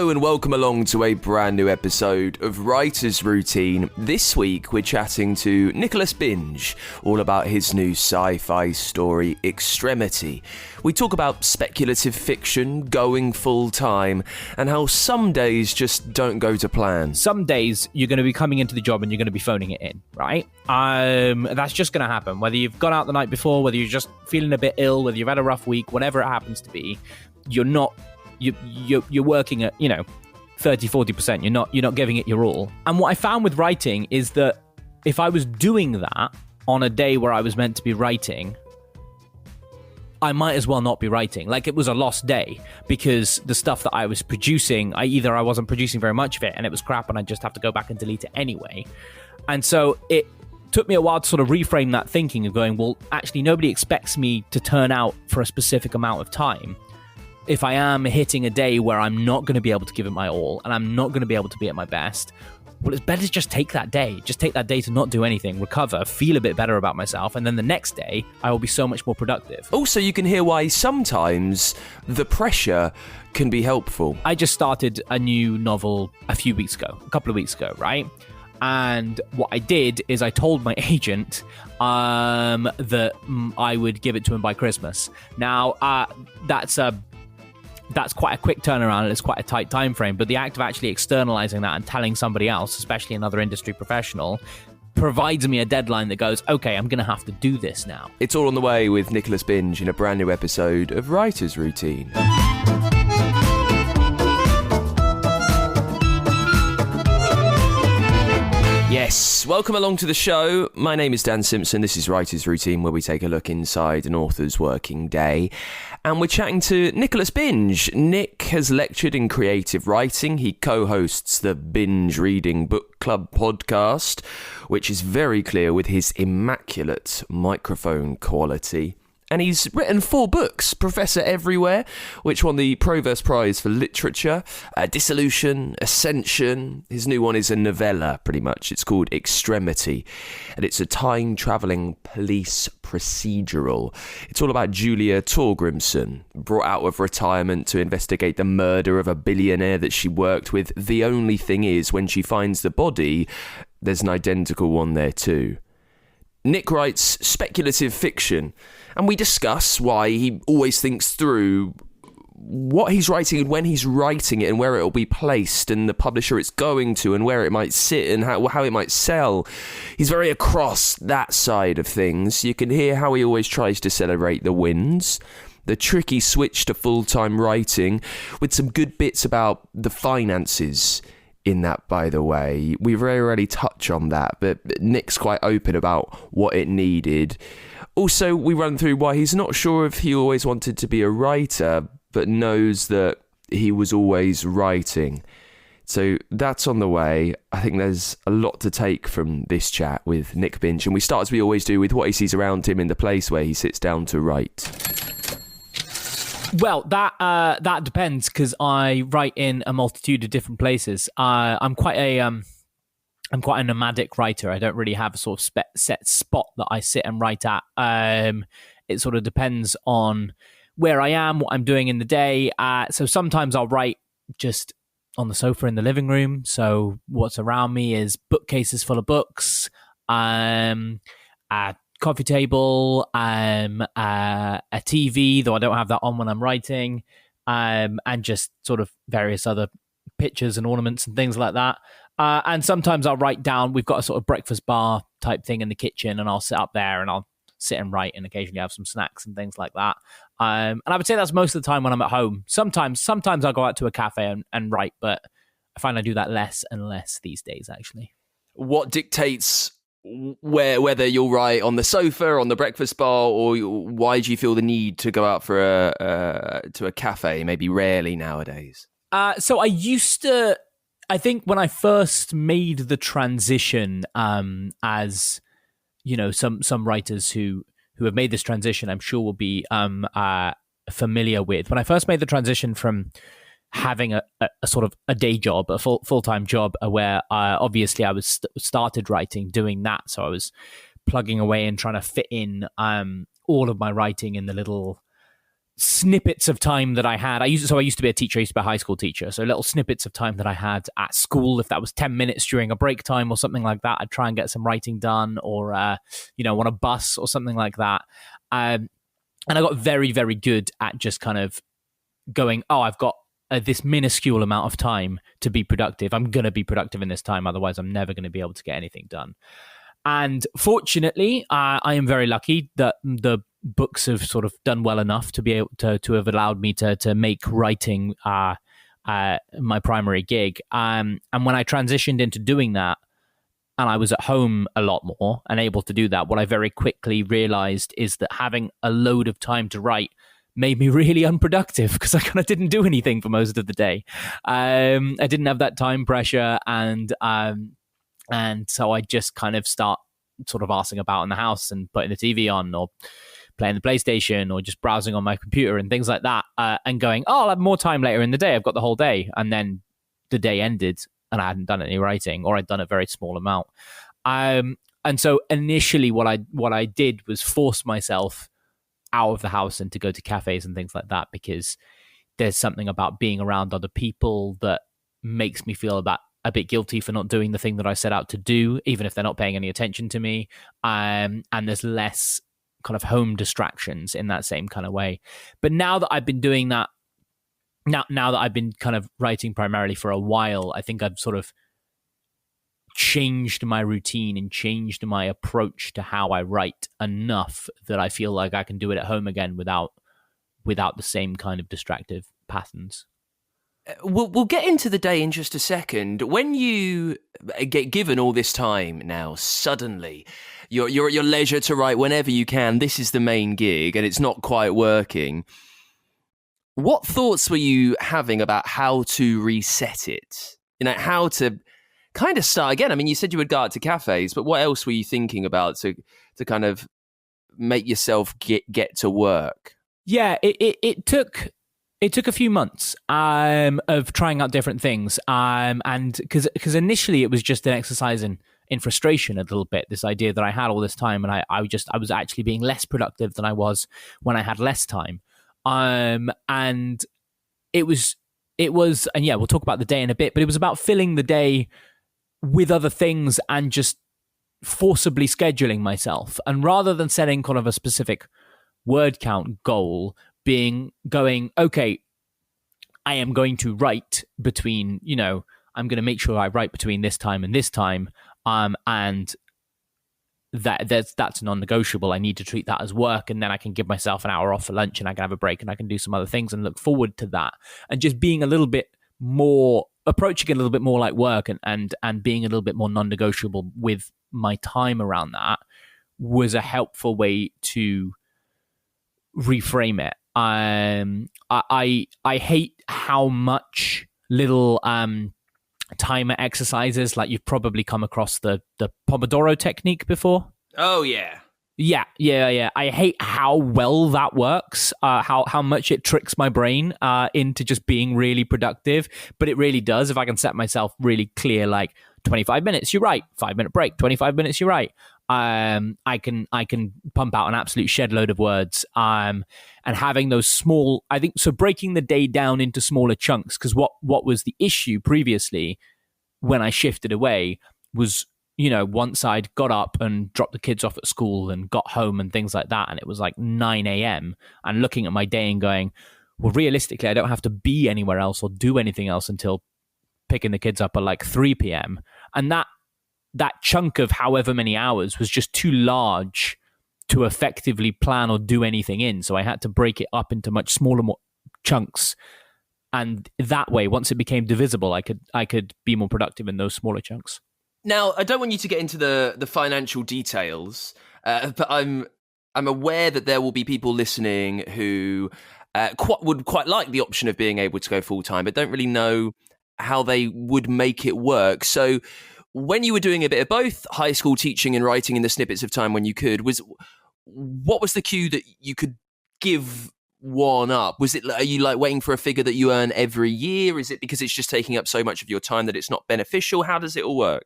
Hello and welcome along to a brand new episode of Writer's Routine. This week we're chatting to Nicholas Binge, all about his new sci-fi story, Extremity. We talk about speculative fiction, going full-time, and how some days just don't go to plan. Some days you're going to be coming into the job and you're going to be phoning it in, right? That's just going to happen. Whether you've gone out the night before, whether you're just feeling a bit ill, whether you've had a rough week, whatever it happens to be, you're working at, 30-40%. You're not giving it your all. And what I found with writing is that if I was doing that on a day where I was meant to be writing, I might as well not be writing. Like, it was a lost day, because the stuff that I was producing, I wasn't producing very much of it and it was crap and I just have to go back and delete it anyway. And so it took me a while to sort of reframe that thinking of going, well, actually nobody expects me to turn out for a specific amount of time. If I am hitting a day where I'm not going to be able to give it my all and I'm not going to be able to be at my best, well, it's better to just take that day. Just take that day to not do anything, recover, feel a bit better about myself, and then the next day, I will be so much more productive. Also, you can hear why sometimes the pressure can be helpful. I just started a new novel a couple of weeks ago, right? And what I did is I told my agent that I would give it to him by Christmas. Now, that's quite a quick turnaround and it's quite a tight time frame, but the act of actually externalizing that and telling somebody else, especially another industry professional, provides me a deadline that goes, okay, I'm going to have to do this now. It's all on the way with Nicholas Binge in a brand new episode of Writer's Routine. Yes, welcome along to the show. My name is Dan Simpson. This is Writer's Routine, where we take a look inside an author's working day. And we're chatting to Nicholas Binge. Nick has lectured in creative writing. He co-hosts the Binge Reading Book Club podcast, which is very clear with his immaculate microphone quality. And he's written 4 books, Professor Everywhere, which won the Proverse Prize for Literature, Dissolution, Ascension. His new one is a novella, pretty much. It's called Extremity, and it's a time-travelling police procedural. It's all about Julia Torgrimsen, brought out of retirement to investigate the murder of a billionaire that she worked with. The only thing is, when she finds the body, there's an identical one there too. Nick writes speculative fiction, and we discuss why he always thinks through what he's writing and when he's writing it and where it will be placed and the publisher it's going to and where it might sit and how it might sell. He's very across that side of things. You can hear how he always tries to celebrate the wins, the tricky switch to full-time writing, with some good bits about the finances in that, by the way. We very rarely touch on that, but Nick's quite open about what it needed. Also, we run through why he's not sure if he always wanted to be a writer, but knows that he was always writing. So that's on the way. I think there's a lot to take from this chat with Nick Binge, and we start, as we always do, with what he sees around him in the place where he sits down to write. Well, that depends, because I write in a multitude of different places. I'm quite a nomadic writer. I don't really have a sort of set spot that I sit and write at. It sort of depends on where I am, what I'm doing in the day. So sometimes I'll write just on the sofa in the living room. So what's around me is bookcases full of books, a coffee table, a TV, though I don't have that on when I'm writing, and just sort of various other pictures and ornaments and things like that. And sometimes I'll write down. We've got a sort of breakfast bar type thing in the kitchen, and I'll sit up there and I'll sit and write, and occasionally have some snacks and things like that. And I would say that's most of the time when I'm at home. Sometimes I'll go out to a cafe and write, but I find I do that less and less these days, actually. What dictates whether you'll write on the sofa, on the breakfast bar, or why do you feel the need to go out for to a cafe? Maybe rarely nowadays. So I think when I first made the transition, as you know, some writers who have made this transition, I'm sure will be familiar with. When I first made the transition from having a sort of a day job, a full-time job, where obviously I was started writing, doing that. So I was plugging away and trying to fit in all of my writing in the little snippets of time that I had. I used to be a teacher. I used to be a high school teacher. So little snippets of time that I had at school. If that was 10 minutes during a break time or something like that, I'd try and get some writing done, or on a bus or something like that. And I got very, very good at just kind of going, oh, I've got this minuscule amount of time to be productive. I'm going to be productive in this time. Otherwise, I'm never going to be able to get anything done. And fortunately, I am very lucky that the books have sort of done well enough to be able to have allowed me to make writing my primary gig. And when I transitioned into doing that, and I was at home a lot more and able to do that, what I very quickly realized is that having a load of time to write made me really unproductive, because I kind of didn't do anything for most of the day. I didn't have that time pressure, and so I just kind of start sort of arsing about in the house and putting the TV on, or playing the PlayStation, or just browsing on my computer and things like that, and going, oh, I'll have more time later in the day. I've got the whole day. And then the day ended and I hadn't done any writing, or I'd done a very small amount. And so initially what I did was force myself out of the house and to go to cafes and things like that, because there's something about being around other people that makes me feel a bit guilty for not doing the thing that I set out to do, even if they're not paying any attention to me. And there's less kind of home distractions in that same kind of way. But now that I've been doing that, now that I've been kind of writing primarily for a while, I think I've sort of changed my routine and changed my approach to how I write enough that I feel like I can do it at home again without the same kind of distractive patterns. We'll get into the day in just a second. When you get given all this time now, suddenly you're at your leisure to write whenever you can. This is the main gig and it's not quite working. What thoughts were you having about how to reset it? How to kind of start again? I mean, you said you would go out to cafes, but what else were you thinking about to kind of make yourself get to work? Yeah, it took a few months of trying out different things, and because initially it was just an exercise in frustration a little bit. This idea that I had all this time, and I was actually being less productive than I was when I had less time. And it was, and yeah, we'll talk about the day in a bit, but it was about filling the day with other things and just forcibly scheduling myself. And rather than setting kind of a specific word count goal, going, okay, I am going to write between, I'm going to make sure I write between this time and this time. And that's non-negotiable. I need to treat that as work, and then I can give myself an hour off for lunch, and I can have a break, and I can do some other things and look forward to that. And just being a little bit more, approaching it a little bit more like work, and being a little bit more non-negotiable with my time around that was a helpful way to reframe it. I hate how much little timer exercises, like you've probably come across the Pomodoro technique before. Oh yeah. Yeah. I hate how well that works, how much it tricks my brain into just being really productive. But it really does. If I can set myself really clear, like 25 minutes, you write, 5-minute break, 25 minutes, you write. I can pump out an absolute shed load of words. And having those small, I think, so breaking the day down into smaller chunks, because what was the issue previously when I shifted away was, once I'd got up and dropped the kids off at school and got home and things like that, and it was like 9 a.m. and looking at my day and going, well, realistically, I don't have to be anywhere else or do anything else until picking the kids up at like 3 p.m. And that chunk of however many hours was just too large to effectively plan or do anything in. So I had to break it up into much smaller chunks. And that way, once it became divisible, I could be more productive in those smaller chunks. Now, I don't want you to get into the financial details, but I'm aware that there will be people listening who would quite like the option of being able to go full-time, but don't really know how they would make it work. So when you were doing a bit of both, high school teaching and writing in the snippets of time when you could, what was the cue that you could give one up? Are you like waiting for a figure that you earn every year? Is it because it's just taking up so much of your time that it's not beneficial? How does it all work?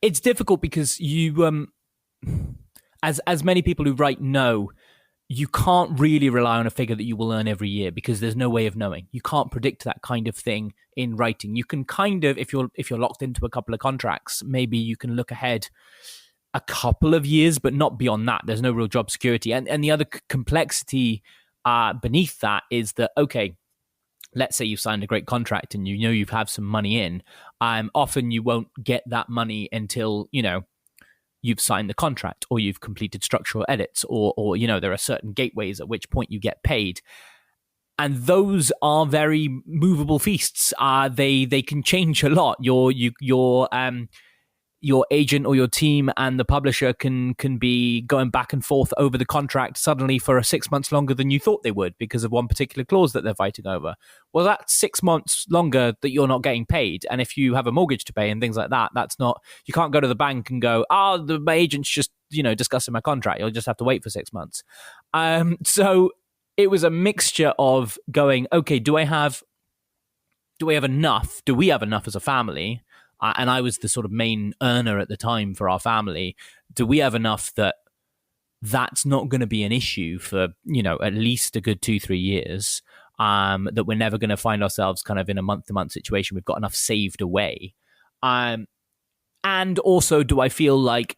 It's difficult because you, as many people who write know, you can't really rely on a figure that you will earn every year because there's no way of knowing. You can't predict that kind of thing in writing. You can kind of, if you're locked into a couple of contracts, maybe you can look ahead a couple of years, but not beyond that. There's no real job security. And the other complexity beneath that is that, okay, let's say you've signed a great contract and you know you've had some money in. Often you won't get that money until, you've signed the contract or you've completed structural edits or there are certain gateways at which point you get paid. And those are very movable feasts. They can change a lot. Your agent or your team and the publisher can be going back and forth over the contract suddenly for 6 months longer than you thought they would because of one particular clause that they're fighting over. Well, that's 6 months longer that you're not getting paid. And if you have a mortgage to pay and things like that, you can't go to the bank and go, my agent's just, discussing my contract. You'll just have to wait for 6 months. So it was a mixture of going, okay, do we have enough? Do we have enough as a family? And I was the sort of main earner at the time for our family. Do we have enough that's not going to be an issue for, at least a good 2-3 years, that we're never going to find ourselves kind of in a month-to-month situation. We've got enough saved away. And also, do I feel like,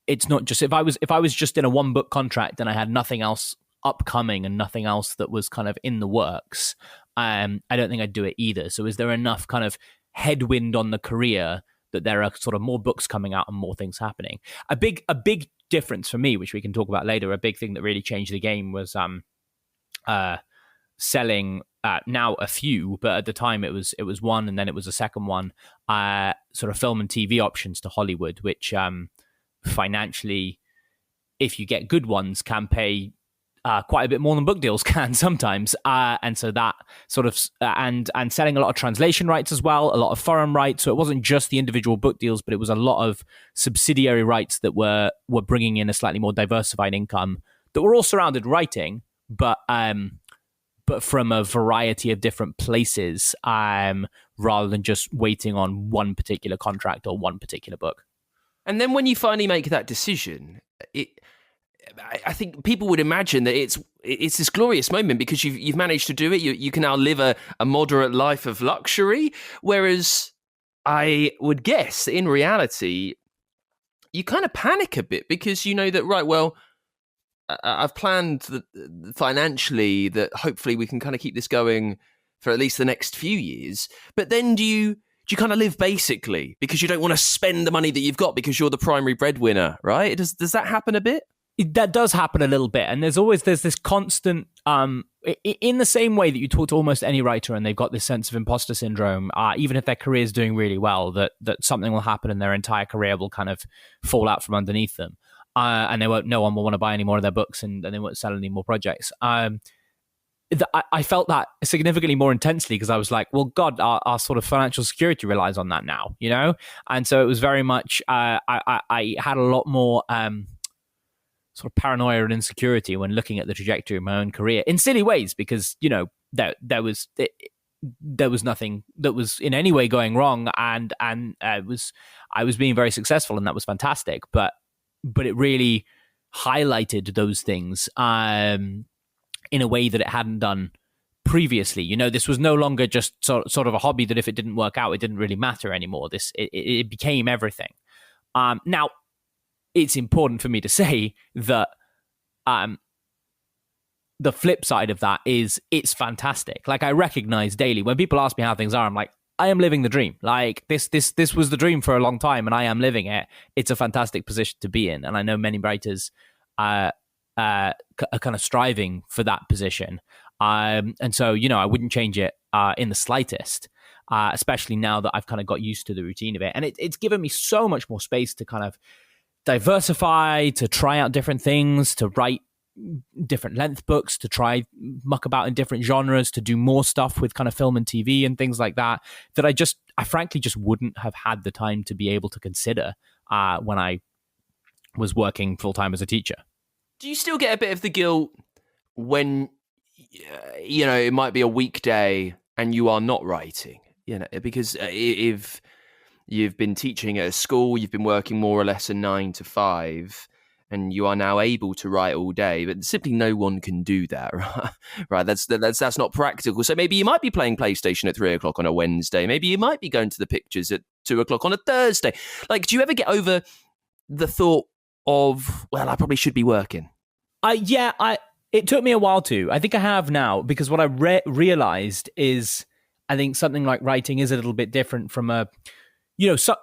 it's not just, if I was just in a one book contract and I had nothing else upcoming and nothing else that was kind of in the works, I don't think I'd do it either. So is there enough kind of headwind on the career that there are sort of more books coming out and more things happening? A big difference for me, which we can talk about later, a big thing that really changed the game was selling now a few, but at the time it was one, and then it was a second one, sort of film and TV options to Hollywood, which financially, if you get good ones, can pay quite a bit more than book deals can sometimes. And so that sort of, and selling a lot of translation rights as well, a lot of foreign rights. So it wasn't just the individual book deals, but it was a lot of subsidiary rights that were bringing in a slightly more diversified income that were all surrounded writing, but from a variety of different places, rather than just waiting on one particular contract or one particular book. And then when you finally make that decision, I think people would imagine that it's this glorious moment because you've managed to do it. You can now live a moderate life of luxury. Whereas I would guess in reality, you kind of panic a bit because you know that, right, well, I've planned financially that hopefully we can kind of keep this going for at least the next few years. But then do you kind of live basically because you don't want to spend the money that you've got because you're the primary breadwinner, right? Does that happen a bit? That does happen a little bit, and there's this constant, in the same way that you talk to almost any writer, and they've got this sense of imposter syndrome, even if their career is doing really well, that something will happen and their entire career will kind of fall out from underneath them, and no one will want to buy any more of their books, and they won't sell any more projects. I felt that significantly more intensely because I was like, well, God, our sort of financial security relies on that now, and so it was very much. I had a lot more. Sort of paranoia and insecurity when looking at the trajectory of my own career in silly ways because there was nothing that was in any way going wrong, and I was being very successful, and that was fantastic, but it really highlighted those things in a way that it hadn't done previously. This was no longer just sort of a hobby that if it didn't work out it didn't really matter anymore. It became everything. Now it's important for me to say that the flip side of that is it's fantastic. Like, I recognize daily when people ask me how things are, I'm like, I am living the dream. Like, this was the dream for a long time, and I am living it. It's a fantastic position to be in, and I know many writers are kind of striving for that position. And so, I wouldn't change it in the slightest, especially now that I've kind of got used to the routine of it, and it's given me so much more space to kind of diversify, to try out different things, to write different length books, to try muck about in different genres, to do more stuff with kind of film and TV and things like that I frankly just wouldn't have had the time to be able to consider when I was working full-time as a teacher. Do you still get a bit of the guilt when it might be a weekday and you are not writing? Because if you've been teaching at a school, you've been working more or less a 9 to 5, and you are now able to write all day, but simply no one can do that, right? Right, that's not practical. So maybe you might be playing PlayStation at 3 o'clock on a Wednesday. Maybe you might be going to the pictures at 2 o'clock on a Thursday. Like, do you ever get over the thought of, well, I probably should be working? It took me a while to. I think I have now, because what I realized is, I think something like writing is a little bit different from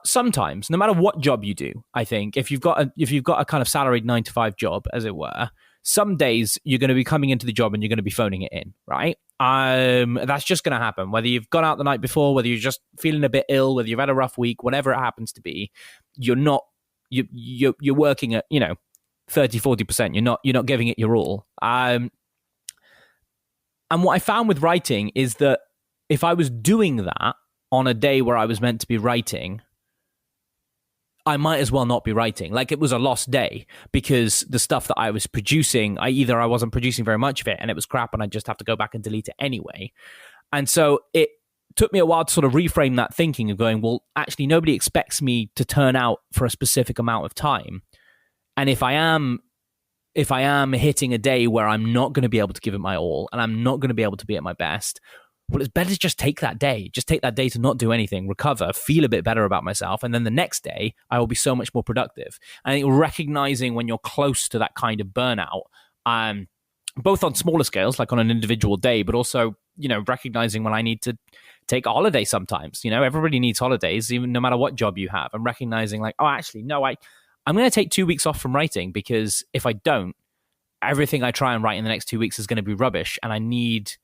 sometimes, no matter what job you do, I think if you've got a kind of salaried 9 to 5 job, as it were, some days you're going to be coming into the job and you're going to be phoning it in, right? That's just going to happen. Whether you've gone out the night before, whether you're just feeling a bit ill, whether you've had a rough week, whatever it happens to be, you're working at 30-40%. You're not giving it your all. And what I found with writing is that if I was doing that on a day where I was meant to be writing, I might as well not be writing. Like, it was a lost day, because the stuff that I was producing, I wasn't producing very much of it and it was crap and I just have to go back and delete it anyway. And so it took me a while to sort of reframe that thinking of going, well, actually nobody expects me to turn out for a specific amount of time. And if I am hitting a day where I'm not going to be able to give it my all and I'm not going to be able to be at my best, well, it's better to just take that day. Just take that day to not do anything, recover, feel a bit better about myself. And then the next day, I will be so much more productive. And I think recognizing when you're close to that kind of burnout, both on smaller scales, like on an individual day, but also, recognizing when I need to take a holiday sometimes. Everybody needs holidays, even no matter what job you have. And recognizing like, oh, actually, no, I'm going to take 2 weeks off from writing, because if I don't, everything I try and write in the next 2 weeks is going to be rubbish. And I need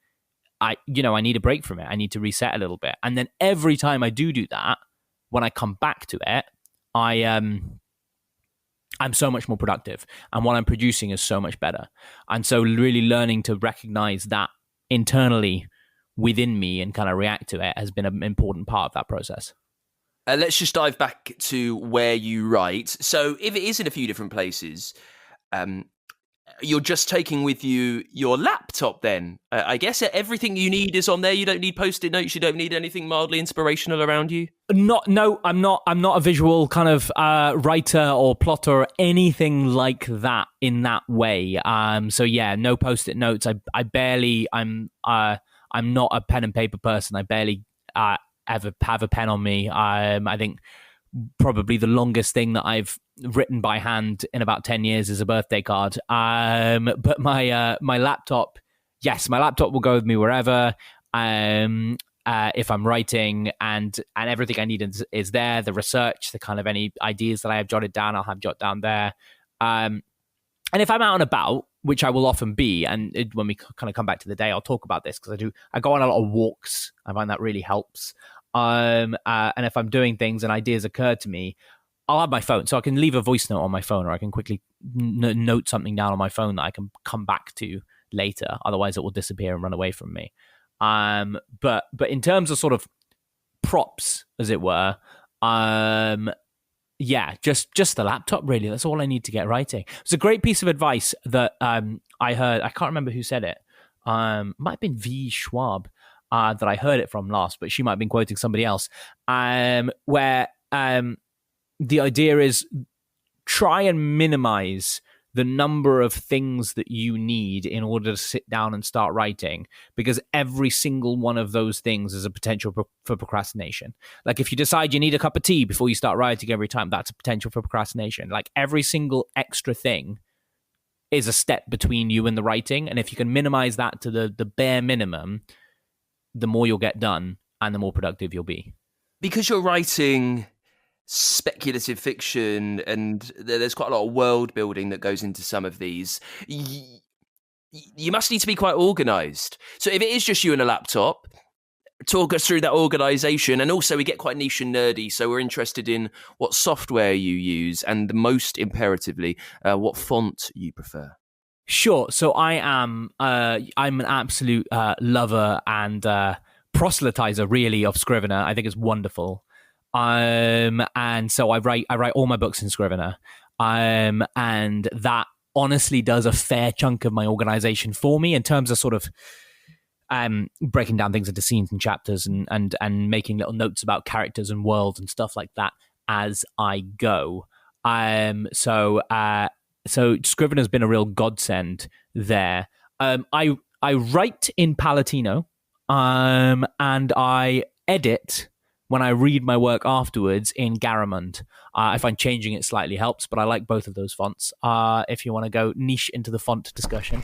a break from it. I need to reset a little bit. And then every time I do that, when I come back to it, I'm so much more productive. And what I'm producing is so much better. And so really learning to recognize that internally within me and kind of react to it has been an important part of that process. Let's just dive back to where you write. So if it is in a few different places, you're just taking with you your laptop then. I guess everything you need is on there. You don't need Post-it notes. You don't need anything mildly inspirational around you? I'm not a visual kind of writer or plotter or anything like that in that way. So yeah, no Post-it notes. I'm not a pen and paper person. I barely ever have a pen on me. I think probably the longest thing that I've written by hand in about 10 years is a birthday card. But my laptop, yes, my laptop will go with me wherever. If I'm writing, and everything I need is there. The research, the kind of any ideas that I have jotted down, I'll have jot down there. And if I'm out and about, which I will often be, and when we kind of come back to the day, I'll talk about this, because I go on a lot of walks. I find that really helps. And if I'm doing things and ideas occur to me, I'll have my phone, so I can leave a voice note on my phone, or I can quickly note something down on my phone that I can come back to later. Otherwise, it will disappear and run away from me. But in terms of sort of props, as it were, yeah, just the laptop, really. That's all I need to get writing. It's a great piece of advice that I heard. I can't remember who said it. Might have been V. Schwab that I heard it from last, but she might have been quoting somebody else. Where the idea is, try and minimize the number of things that you need in order to sit down and start writing, because every single one of those things is a potential for procrastination. Like, if you decide you need a cup of tea before you start writing every time, that's a potential for procrastination. Like, every single extra thing is a step between you and the writing. And if you can minimize that to the bare minimum, the more you'll get done and the more productive you'll be. Because you're writing speculative fiction, and there's quite a lot of world building that goes into some of these, you must need to be quite organized. So if it is just you and a laptop, talk us through that organization. And also, we get quite niche and nerdy, so we're interested in what software you use, and most imperatively, what font you prefer. Sure. So I'm an absolute lover and proselytizer, really, of Scrivener. I think it's wonderful. And so I write all my books in Scrivener. And that honestly does a fair chunk of my organization for me, in terms of sort of breaking down things into scenes and chapters, and making little notes about characters and worlds and stuff like that as I go. So So Scrivener's been a real godsend there. I write in Palatino, and I edit when I read my work afterwards in Garamond. I find changing it slightly helps, but I like both of those fonts. If you want to go niche into the font discussion.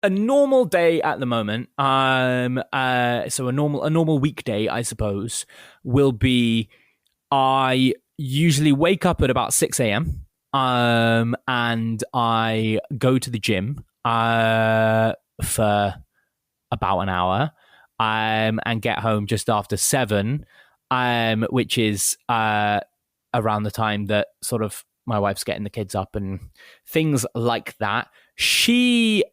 A normal day at the moment, so a normal weekday, I suppose, will be I usually wake up at about 6 a.m. And I go to the gym for about an hour, and get home just after 7, which is around the time that sort of my wife's getting the kids up and things like that. She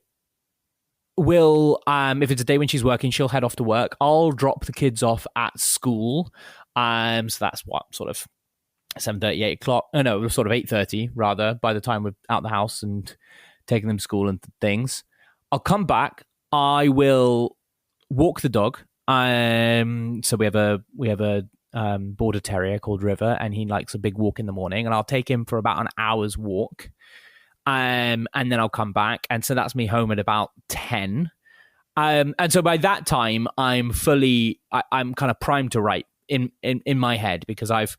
will, if it's a day when she's working, she'll head off to work. I'll drop the kids off at school. So that's what, sort of 7:30, 8 o'clock. No, sort of 8:30 rather, by the time we're out the house and taking them to school and things. I'll come back. I will walk the dog. So we have a border terrier called River, and he likes a big walk in the morning, and I'll take him for about an hour's walk. And then I'll come back. And so that's me home at about 10. And so by that time, I'm kind of primed to write in my head, because I've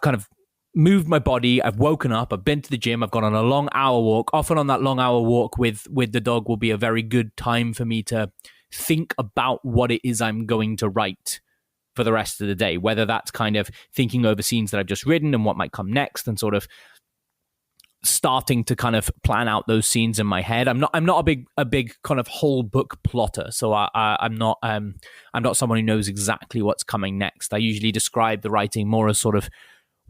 kind of moved my body. I've woken up. I've been to the gym. I've gone on a long hour walk. Often on that long hour walk with the dog will be a very good time for me to think about what it is I'm going to write for the rest of the day, whether that's kind of thinking over scenes that I've just written and what might come next, and sort of starting to kind of plan out those scenes in my head. I'm not a big kind of whole book plotter, so I'm not someone who knows exactly what's coming next. I usually describe the writing more as sort of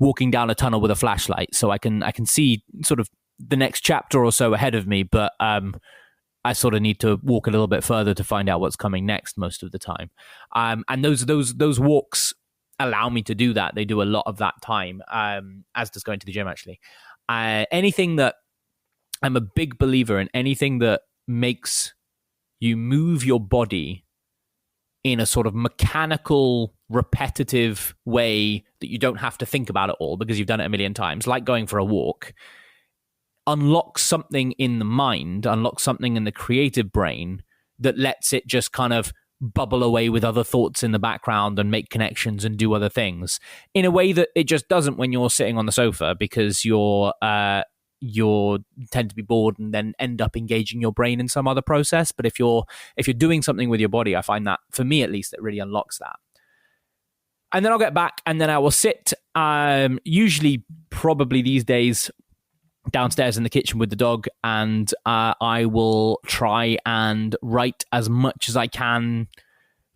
walking down a tunnel with a flashlight, so I can see sort of the next chapter or so ahead of me, but I sort of need to walk a little bit further to find out what's coming next most of the time. And those walks allow me to do that. They do a lot of that time, as does going to the gym, actually. Anything that I'm a big believer in, anything that makes you move your body in a sort of mechanical, repetitive way that you don't have to think about it all because you've done it a million times, like going for a walk, unlocks something in the mind, unlocks something in the creative brain that lets it just kind of bubble away with other thoughts in the background and make connections and do other things in a way that it just doesn't when you're sitting on the sofa, because you tend to be bored and then end up engaging your brain in some other process. But if you're doing something with your body, I find that, for me at least, it really unlocks that. And then I'll get back and then I will sit, usually probably these days, downstairs in the kitchen with the dog, and I will try and write as much as I can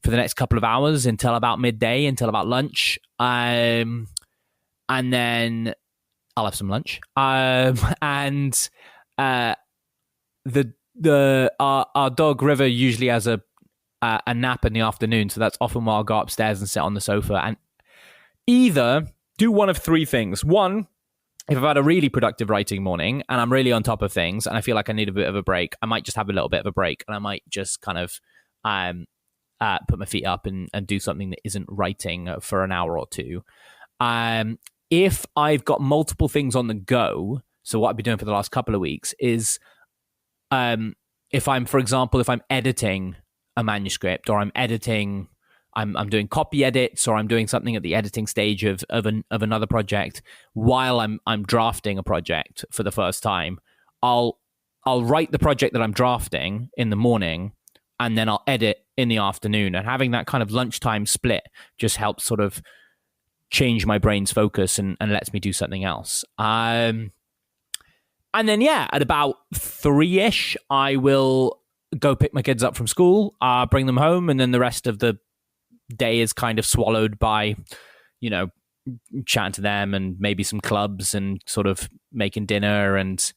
for the next couple of hours until about midday, until about lunch, and then I'll have some lunch. And our dog River usually has a nap in the afternoon, so that's often why I'll go upstairs and sit on the sofa and either do one of three things. One, if I've had a really productive writing morning and I'm really on top of things and I feel like I need a bit of a break, I might just have a little bit of a break, and I might just kind of put my feet up and do something that isn't writing for an hour or two. If I've got multiple things on the go, so what I've been doing for the last couple of weeks is, if I'm editing a manuscript, or I'm doing copy edits, or I'm doing something at the editing stage of another project while I'm drafting a project for the first time, I'll write the project that I'm drafting in the morning, and then I'll edit in the afternoon. And having that kind of lunchtime split just helps sort of change my brain's focus and lets me do something else. And then, at about 3-ish, I will go pick my kids up from school, bring them home, and then the rest of the day is kind of swallowed by, chatting to them and maybe some clubs and sort of making dinner and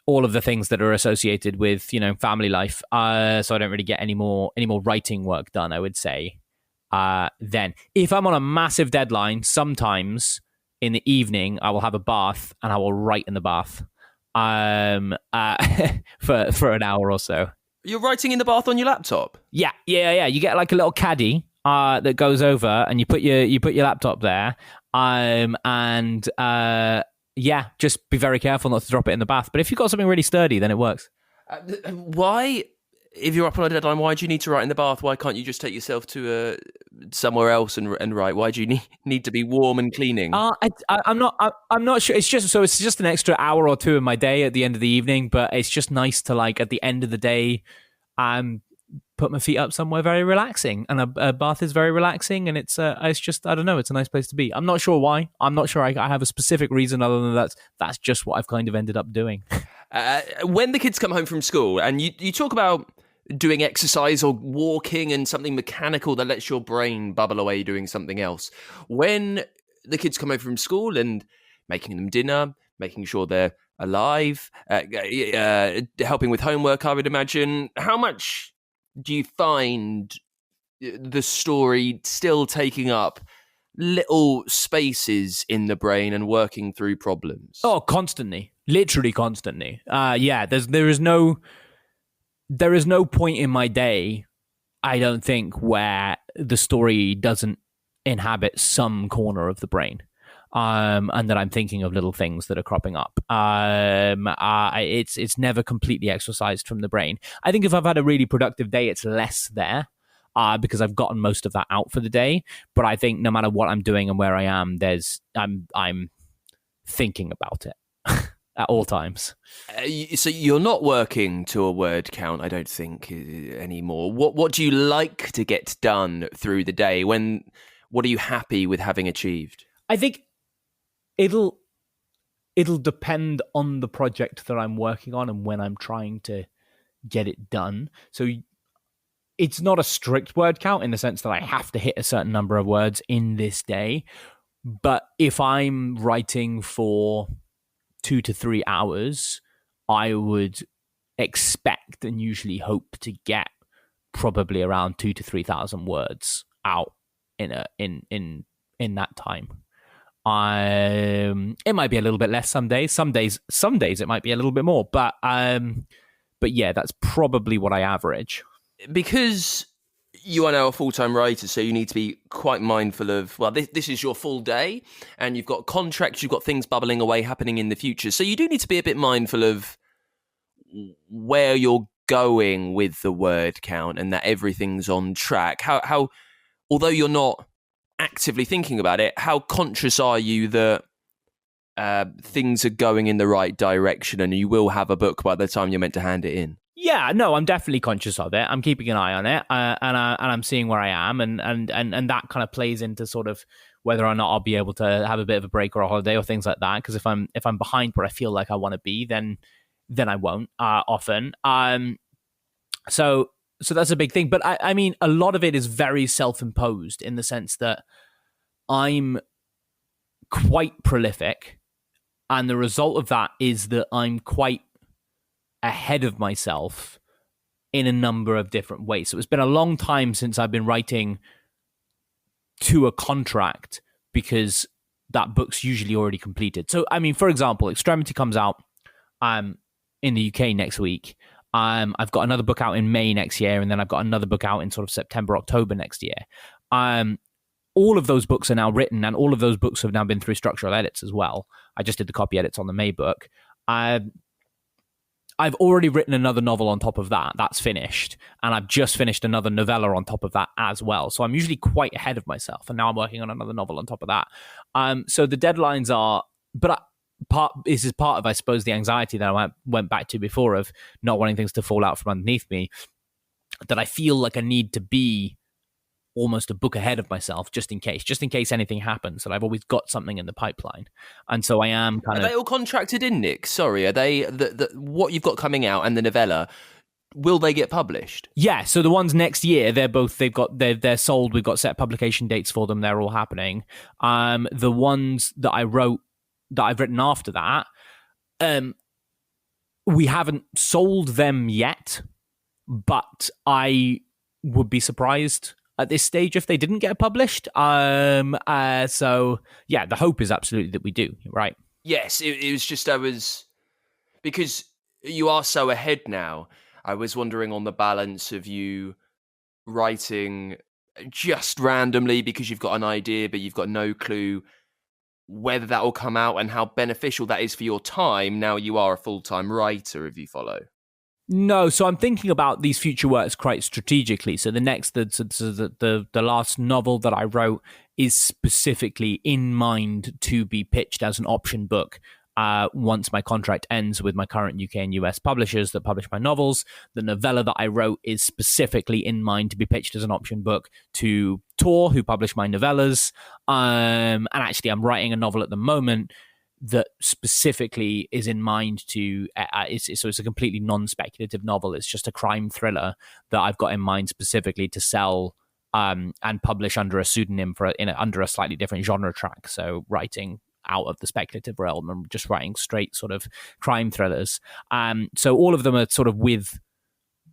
all of the things that are associated with, family life. So I don't really get any more writing work done, I would say. Then if I'm on a massive deadline, sometimes in the evening, I will have a bath and I will write in the bath for an hour or so. You're writing in the bath on your laptop? Yeah. You get like a little caddy that goes over, and you put your laptop there, and yeah, just be very careful not to drop it in the bath. But if you've got something really sturdy, then it works. Why, if you're up on a deadline, why do you need to write in the bath? Why can't you just take yourself to somewhere else and write? Why do you need to be warm and cleaning? I'm not sure. It's just an extra hour or two in my day at the end of the evening. But it's just nice to like at the end of the day, put my feet up somewhere very relaxing, and a bath is very relaxing, and it's just, I don't know, it's a nice place to be. I'm not sure why. I'm not sure I have a specific reason other than that's just what I've kind of ended up doing. When the kids come home from school, and you talk about doing exercise or walking and something mechanical that lets your brain bubble away doing something else. When the kids come home from school and making them dinner, making sure they're alive, helping with homework, I would imagine, how much do you find the story still taking up little spaces in the brain and working through problems? Oh, constantly. Literally constantly. Yeah, there is no point in my day, I don't think, where the story doesn't inhabit some corner of the brain. And that I'm thinking of little things that are cropping up. It's never completely exorcised from the brain. I think if I've had a really productive day, it's less there, because I've gotten most of that out for the day. But I think no matter what I'm doing and where I am, I'm thinking about it at all times. So you're not working to a word count, I don't think, anymore. What do you like to get done through the day? What are you happy with having achieved? I think it'll depend on the project that I'm working on and when I'm trying to get it done. So it's not a strict word count in the sense that I have to hit a certain number of words in this day. But if I'm writing for 2 to 3 hours, I would expect and usually hope to get probably around 2,000 to 3,000 words out in that time. It might be a little bit less some days. Some days it might be a little bit more. But yeah, that's probably what I average. Because you are now a full-time writer, so you need to be quite mindful of, well, this is your full day, and you've got contracts, you've got things bubbling away happening in the future. So you do need to be a bit mindful of where you're going with the word count and that everything's on track. How although you're not actively thinking about it, how conscious are you that things are going in the right direction and you will have a book by the time you're meant to hand it in? Yeah, no, I'm definitely conscious of it. I'm keeping an eye on it, and I'm seeing where I am, and that kind of plays into sort of whether or not I'll be able to have a bit of a break or a holiday or things like that. Because if I'm behind where I feel like I want to be, then I won't often. So that's a big thing. But I mean, a lot of it is very self-imposed in the sense that I'm quite prolific, and the result of that is that I'm quite ahead of myself in a number of different ways. So it's been a long time since I've been writing to a contract because that book's usually already completed. So, I mean, for example, Extremity comes out in the UK next week. I've got another book out in May next year, and then I've got another book out in sort of September, October next year. All of those books are now written, and all of those books have now been through structural edits as well. I just did the copy edits on the May book. I've already written another novel on top of that. That's finished. And I've just finished another novella on top of that as well. So I'm usually quite ahead of myself. And now I'm working on another novel on top of that. So the deadlines are... But this is part of, I suppose, the anxiety that I went back to before of not wanting things to fall out from underneath me, that I feel like I need to be almost a book ahead of myself just in case anything happens, that I've always got something in the pipeline. And so I am kind of... Are they all contracted in, Nick? Sorry, are they what you've got coming out and the novella, will they get published? Yeah, so the ones next year, they're sold. We've got set publication dates for them. They're all happening. The ones that I've written after that, we haven't sold them yet, but I would be surprised at this stage if they didn't get published. So yeah, the hope is absolutely that we do, right? Yes, it was just, because you are so ahead now, I was wondering on the balance of you writing just randomly because you've got an idea but you've got no clue whether that will come out and how beneficial that is for your time now you are a full-time writer, if you follow? No, so I'm thinking about these future works quite strategically. So the last novel that I wrote is specifically in mind to be pitched as an option book once my contract ends with my current UK and US publishers that publish my novels. The novella that I wrote is specifically in mind to be pitched as an option book to Tor, who publish my novellas. And actually, I'm writing a novel at the moment that specifically is in mind to so it's a completely non-speculative novel. It's just a crime thriller that I've got in mind specifically to sell and publish under a pseudonym under a slightly different genre track. So writing out of the speculative realm and just writing straight sort of crime thrillers. So all of them are sort of with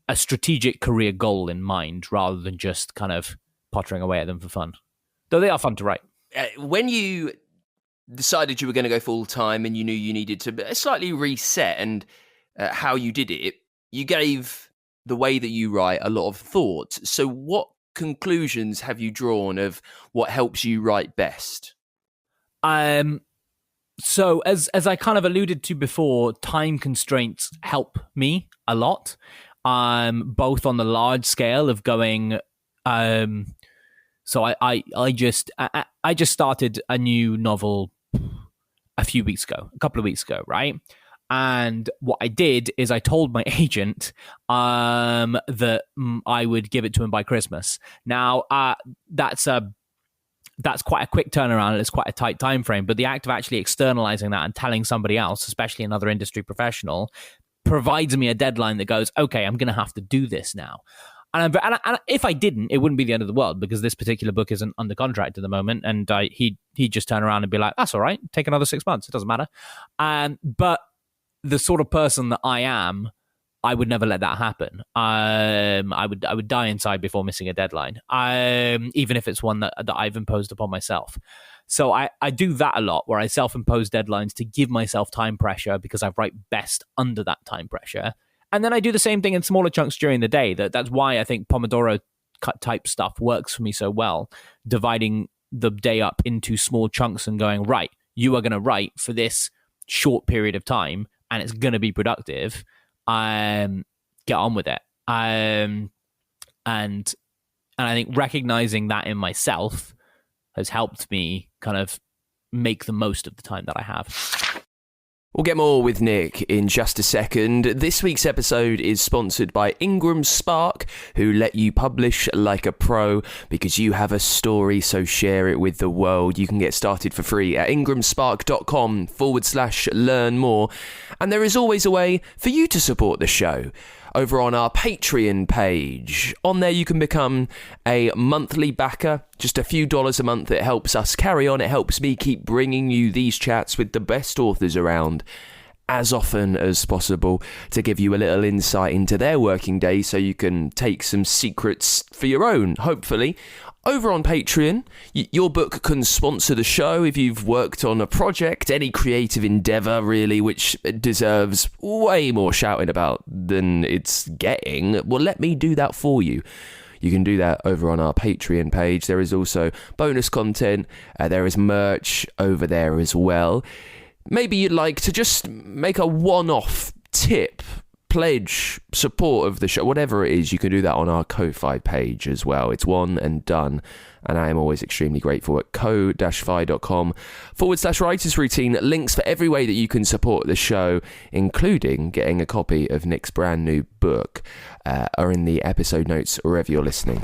a strategic career goal in mind rather than just kind of pottering away at them for fun. Though they are fun to write. When you decided you were going to go full-time and you knew you needed to slightly reset and how you did it, you gave the way that you write a lot of thought. So what conclusions have you drawn of what helps you write best? So as I kind of alluded to before, time constraints help me a lot, both on the large scale of going... So I just started a new novel a couple of weeks ago, right? And what I did is I told my agent that I would give it to him by Christmas. Now, that's quite a quick turnaround. It's quite a tight time frame. But the act of actually externalizing that and telling somebody else, especially another industry professional, provides me a deadline that goes, okay, I'm going to have to do this now. And if I didn't, it wouldn't be the end of the world because this particular book isn't under contract at the moment. And he'd just turn around and be like, that's all right, take another 6 months. It doesn't matter. But the sort of person that I am, I would never let that happen. I would die inside before missing a deadline, even if it's one that I've imposed upon myself. So I do that a lot, where I self-impose deadlines to give myself time pressure because I write best under that time pressure. And then I do the same thing in smaller chunks during the day. That's why I think Pomodoro type stuff works for me so well, dividing the day up into small chunks and going, right, you are going to write for this short period of time and it's going to be productive. Get on with it. And I think recognizing that in myself has helped me kind of make the most of the time that I have. We'll get more with Nick in just a second. This week's episode is sponsored by Ingram Spark, who let you publish like a pro because you have a story, so share it with the world. You can get started for free at ingramspark.com/learn more. And there is always a way for you to support the show over on our Patreon page. On there you can become a monthly backer, just a few dollars a month. It helps us carry on. It helps me keep bringing you these chats with the best authors around as often as possible to give you a little insight into their working day so you can take some secrets for your own, hopefully. Over on Patreon, your book can sponsor the show if you've worked on a project, any creative endeavour really, which deserves way more shouting about than it's getting. Well, let me do that for you. You can do that over on our Patreon page. There is also bonus content. There is merch over there as well. Maybe you'd like to just make a one-off tip, pledge, support of the show, whatever it is, you can do that on our Ko-Fi page as well. It's one and done. And I am always extremely grateful at ko-fi.com/writers routine. Links for every way that you can support the show, including getting a copy of Nick's brand new book, are in the episode notes wherever you're listening.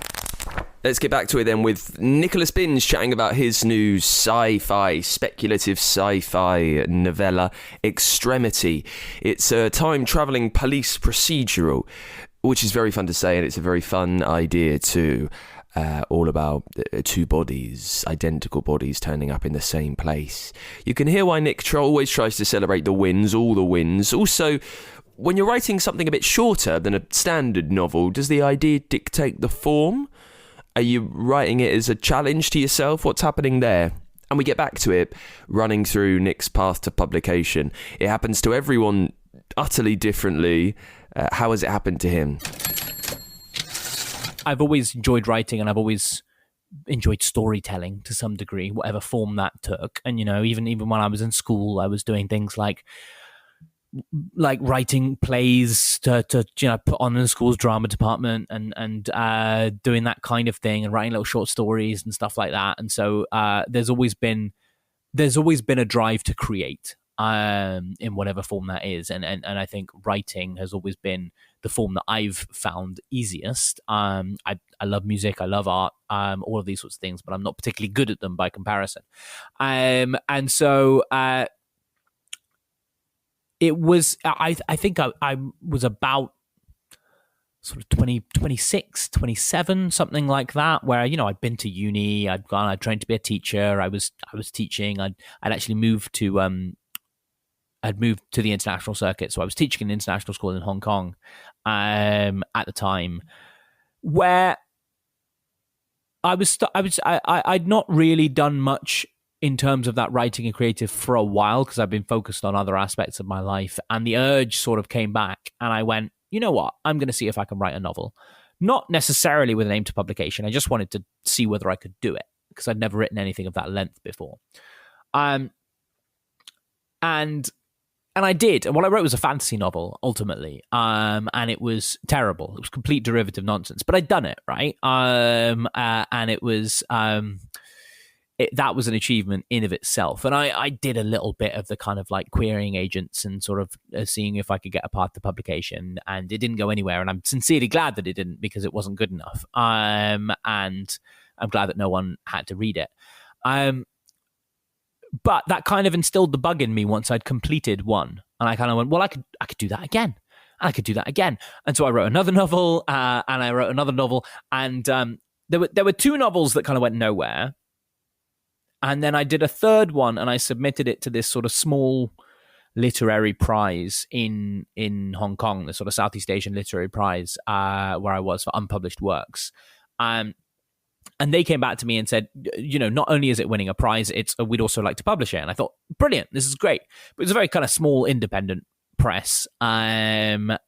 Let's get back to it then with Nicholas Binge chatting about his new speculative sci-fi novella, Extremity. It's a time-travelling police procedural, which is very fun to say, and it's a very fun idea too. All about two bodies, identical bodies turning up in the same place. You can hear why Nick always tries to celebrate the wins, all the wins. Also, when you're writing something a bit shorter than a standard novel, does the idea dictate the form? Are you writing it as a challenge to yourself? What's happening there? And we get back to it, running through Nick's path to publication. It happens to everyone utterly differently. How has it happened to him? I've always enjoyed writing, and I've always enjoyed storytelling to some degree, whatever form that took. And, even when I was in school, I was doing things like writing plays to put on in the school's drama department and doing that kind of thing and writing little short stories and stuff like that. And so there's always been a drive to create in whatever form that is. And I think writing has always been the form that I've found easiest. I love music, I love art, all of these sorts of things, but I'm not particularly good at them by comparison. And so it was, I think I was about sort of 26, 27, something like that, where, I'd been to uni, I'd trained to be a teacher, I was teaching, I'd actually moved to, I'd moved to the international circuit. So I was teaching in an international school in Hong Kong at the time, where I'd not really done much in terms of that writing and creative for a while, because I've been focused on other aspects of my life. And the urge sort of came back, and I went, you know what? I'm going to see if I can write a novel. Not necessarily with an aim to publication. I just wanted to see whether I could do it, because I'd never written anything of that length before. And I did. And what I wrote was a fantasy novel, ultimately. And it was terrible. It was complete derivative nonsense. But I'd done it, right? And it was... that was an achievement in of itself. And I did a little bit of the kind of like querying agents and sort of seeing if I could get a path to publication, and it didn't go anywhere. And I'm sincerely glad that it didn't, because it wasn't good enough. And I'm glad that no one had to read it. But that kind of instilled the bug in me once I'd completed one. And I kind of went, well, I could do that again. I could do that again. And so I wrote another novel, and I wrote another novel. And there were two novels that kind of went nowhere. And then I did a third one, and I submitted it to this sort of small literary prize in Hong Kong, the sort of Southeast Asian literary prize, where I was for unpublished works. And they came back to me and said, not only is it winning a prize, we'd also like to publish it. And I thought, brilliant, this is great. But it was a very kind of small independent press. But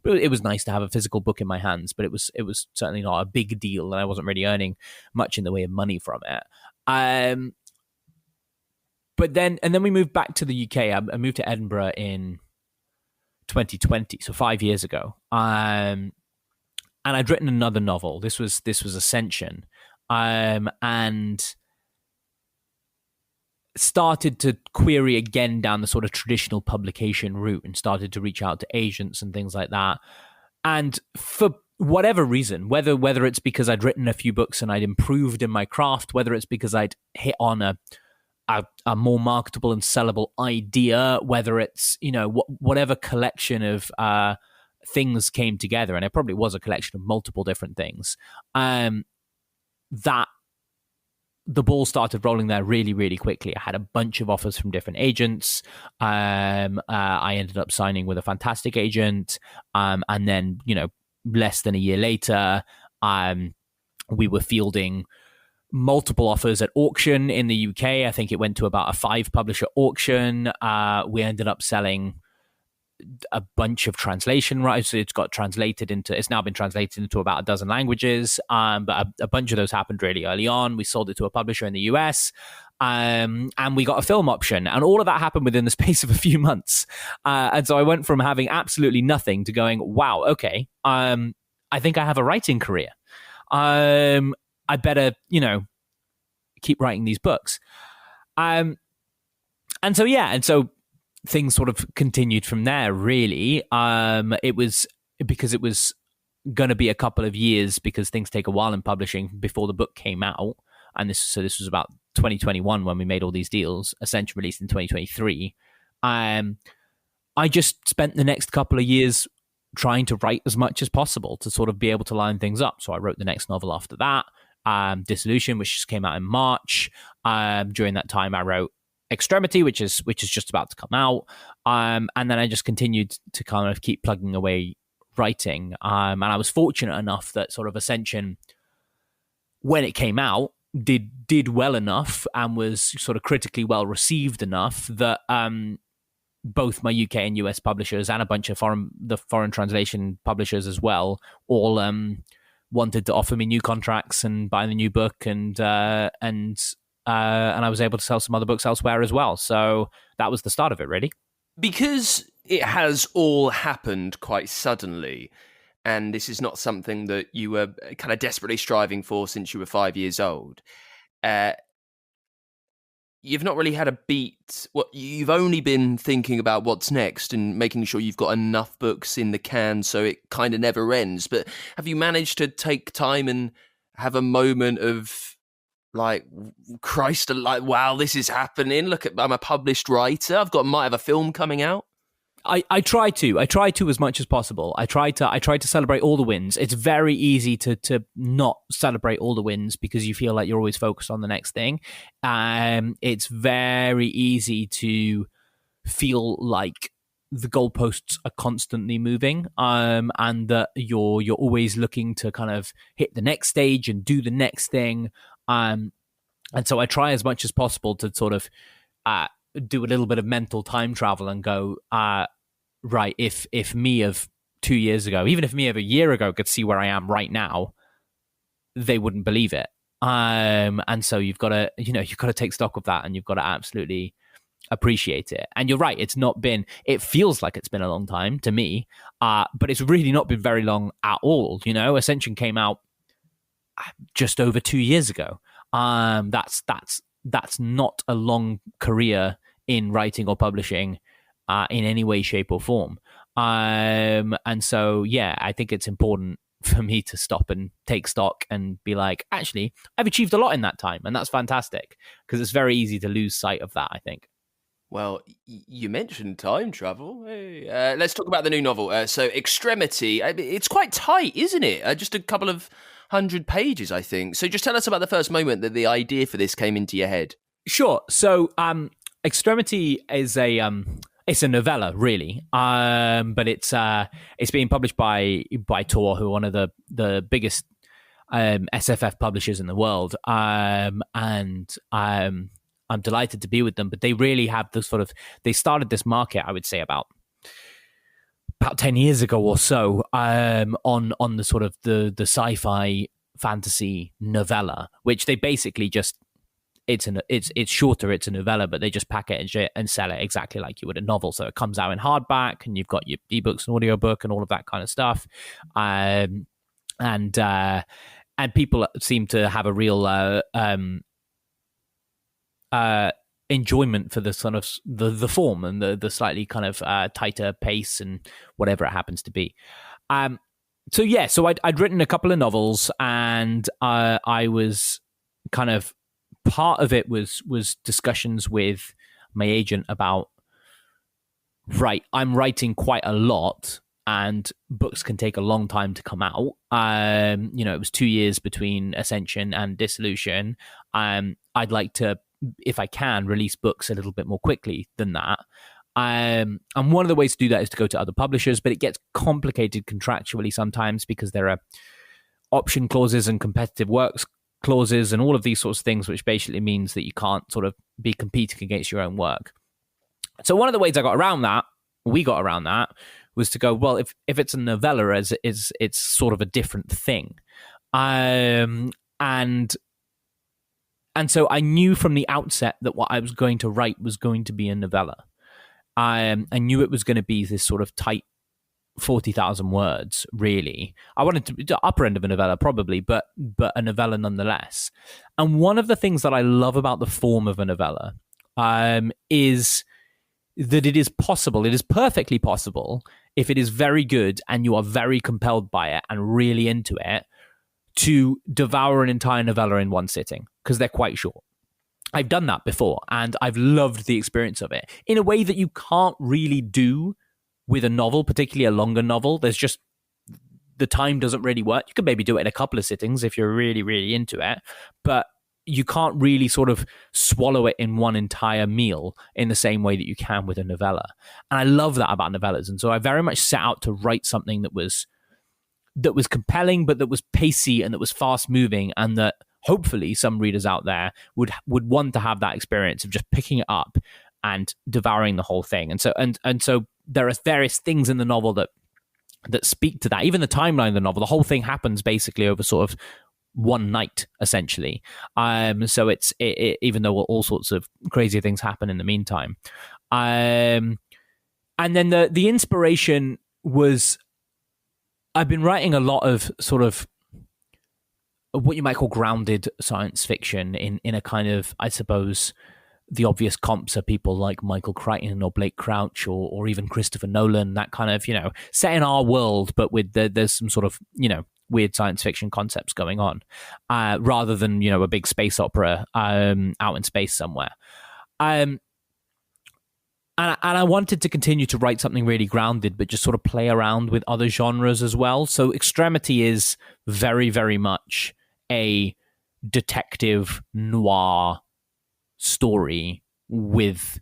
it was nice to have a physical book in my hands, but it was certainly not a big deal, and I wasn't really earning much in the way of money from it. But then we moved back to the UK. I moved to Edinburgh in 2020, so 5 years ago. And I'd written another novel. This was Ascension, and started to query again down the sort of traditional publication route, and started to reach out to agents and things like that. And for whatever reason, whether it's because I'd written a few books and I'd improved in my craft, whether it's because I'd hit on a more marketable and sellable idea, whether it's, whatever collection of things came together, and it probably was a collection of multiple different things, that the ball started rolling there really, really quickly. I had a bunch of offers from different agents. I ended up signing with a fantastic agent. And then, less than a year later, we were fielding multiple offers at auction in the UK. I think it went to about a 5-publisher auction. We ended up selling a bunch of translation rights. So it's now been translated into about a dozen languages. But a bunch of those happened really early on. We sold it to a publisher in the US, and we got a film option, and all of that happened within the space of a few months. And so I went from having absolutely nothing to going, wow, okay, I think I have a writing career. I better, keep writing these books. And so things sort of continued from there, really. It was going to be a couple of years, because things take a while in publishing before the book came out. And this was about 2021 when we made all these deals. Ascension released in 2023. I just spent the next couple of years trying to write as much as possible to sort of be able to line things up. So I wrote the next novel after that, Dissolution, which just came out in March. During that time, I wrote Extremity, which is just about to come out, and then I just continued to kind of keep plugging away writing, and I was fortunate enough that sort of Ascension, when it came out, did well enough and was sort of critically well received enough that both my UK and US publishers and a bunch of foreign translation publishers as well all wanted to offer me new contracts and buy the new book, and I was able to sell some other books elsewhere as well. So that was the start of it, really. Because it has all happened quite suddenly, and this is not something that you were kind of desperately striving for since you were 5 years old, you've not really had a beat. You've only been thinking about what's next and making sure you've got enough books in the can so it kind of never ends. But have you managed to take time and have a moment of like, Christ, like, wow, this is happening. Look, I'm a published writer. Might have a film coming out. I try to as much as possible. I try to celebrate all the wins. It's very easy to not celebrate all the wins because you feel like you're always focused on the next thing. It's very easy to feel like the goalposts are constantly moving, and that you're always looking to kind of hit the next stage and do the next thing. And so I try as much as possible to sort of do a little bit of mental time travel and go, right, if me of 2 years ago, even if me of a year ago could see where I am right now, they wouldn't believe it. And so you've got to take stock of that, and you've got to absolutely appreciate it. And you're right, it feels like it's been a long time to me, but it's really not been very long at all. Ascension came out just over 2 years ago. That's not a long career in writing or publishing in any way, shape, or form. And so, yeah, I think it's important for me to stop and take stock and be like, actually, I've achieved a lot in that time, and that's fantastic, because it's very easy to lose sight of that, I think. Well, you mentioned time travel. Hey, let's talk about the new novel. So, Extremity, it's quite tight, isn't it? Just a couple of 100 pages, I think. So just tell us about the first moment that the idea for this came into your head. Sure. So Extremity is it's a novella, really, but it's being published by Tor, who are one of the biggest SFF publishers in the world, and I'm delighted to be with them. But they really have this they started this market, I would say, about 10 years ago or so, on the sort of the sci-fi fantasy novella, which they basically just, it's shorter, it's a novella, but they just package it and sell it exactly like you would a novel. So it comes out in hardback, and you've got your ebooks and audiobook and all of that kind of stuff. And people seem to have a real enjoyment for the sort of the form and the slightly kind of tighter pace and whatever it happens to be. So I'd written a couple of novels, and I was kind of, part of it was discussions with my agent about, right, I'm writing quite a lot, and books can take a long time to come out. It was 2 years between Ascension and Dissolution. I'd like to, if I can, release books a little bit more quickly than that. And one of the ways to do that is to go to other publishers, but it gets complicated contractually sometimes because there are option clauses and competitive works clauses and all of these sorts of things, which basically means that you can't sort of be competing against your own work. So one of the ways we got around that, was to go, well, if it's a novella, it's sort of a different thing. And so I knew from the outset that what I was going to write was going to be a novella. I knew it was going to be this sort of tight 40,000 words, really. I wanted to be the upper end of a novella, probably, but a novella nonetheless. And one of the things that I love about the form of a novella is that it is possible, it is perfectly possible, if it is very good and you are very compelled by it and really into it, to devour an entire novella in one sitting, because they're quite short. I've done that before, and I've loved the experience of it in a way that you can't really do with a novel, particularly a longer novel. There's just, the time doesn't really work. You could maybe do it in a couple of sittings if you're really, really into it, but you can't really sort of swallow it in one entire meal in the same way that you can with a novella. And I love that about novellas. And so I very much set out to write something that was compelling, but that was pacey and that was fast moving, and that hopefully some readers out there would want to have that experience of just picking it up and devouring the whole thing. And so there are various things in the novel that that speak to that. Even the timeline of the novel, the whole thing happens basically over sort of one night, essentially. So it's even though all sorts of crazy things happen in the meantime. And then the inspiration was, I've been writing a lot of sort of what you might call grounded science fiction in a kind of, I suppose, the obvious comps are people like Michael Crichton or Blake Crouch or even Christopher Nolan, that kind of, set in our world, but with there's some sort of, weird science fiction concepts going on, rather than, a big space opera out in space somewhere. And I wanted to continue to write something really grounded, but just sort of play around with other genres as well. So Extremity is very, very much a detective noir story with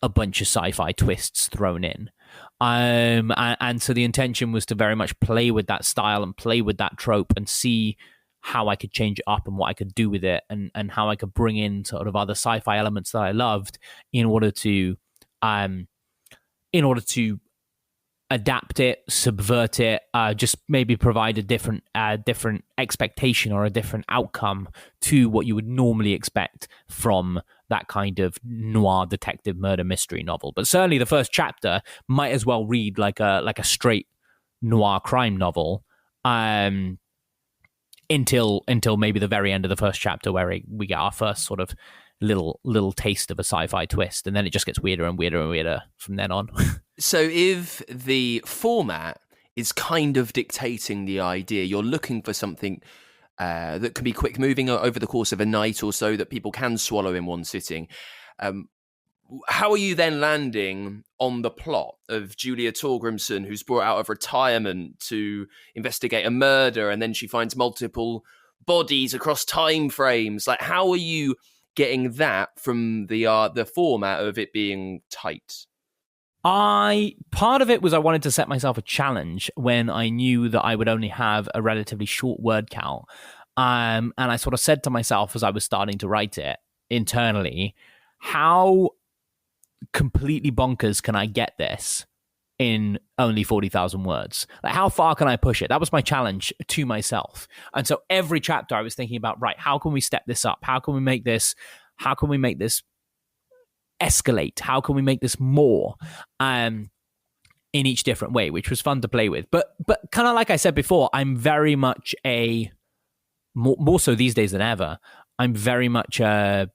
a bunch of sci-fi twists thrown in. And so the intention was to very much play with that style and play with that trope and see how I could change it up and what I could do with it, and how I could bring in sort of other sci-fi elements that I loved in order to adapt it, subvert it, just maybe provide a different expectation or a different outcome to what you would normally expect from that kind of noir detective murder mystery novel. But certainly the first chapter might as well read like a straight noir crime novel, until maybe the very end of the first chapter, where we get our first sort of little taste of a sci-fi twist, and then it just gets weirder and weirder and weirder from then on. So if the format is kind of dictating the idea, you're looking for something that can be quick moving over the course of a night or so that people can swallow in one sitting. How are you then landing on the plot of Julia Torgrimsen, who's brought out of retirement to investigate a murder, and then she finds multiple bodies across time frames? Like, how are you getting that from the format of it being tight? Part of it was I wanted to set myself a challenge when I knew that I would only have a relatively short word count. And I sort of said to myself as I was starting to write it internally, how completely bonkers can I get this in only 40,000 words? Like, how far can I push it? That was my challenge to myself. And so every chapter I was thinking about, right, how can we step this up? How can we make this escalate? How can we make this more in each different way, which was fun to play with. But kind of like I said before, I'm very much more so these days than ever, I'm very much I